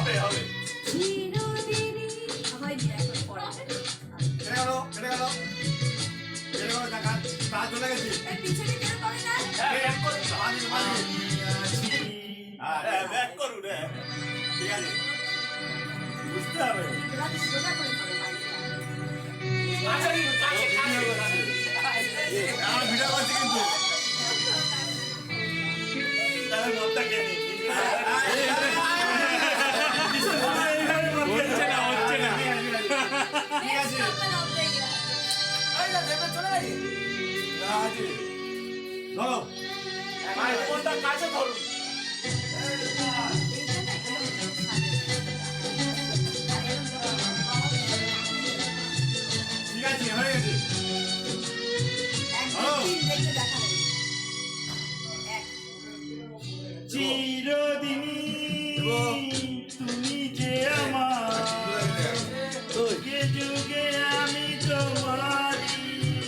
হবে হবে হয়নি এখন পড়া কেটে গেল কেটে গেল কেটে গেল দেখা কাজ চলে গেছে এর পিছনে কেন করে না হ্যাঁ ব্যাক করুন না। মাঝি মাঝি হ্যাঁ ব্যাক করুন হ্যাঁ ঠিক আছে বুঝতে হবে এবার সোজা করে করো বাড়িটা আচ্ছা কাছে কাছে আমার ভিডিও করছি কিন্তু তাহলে মতটা কে নি হচ্ছে না হচ্ছে না ঠিক আছে ধরো ভাই ফোনটা কাছে ধরুন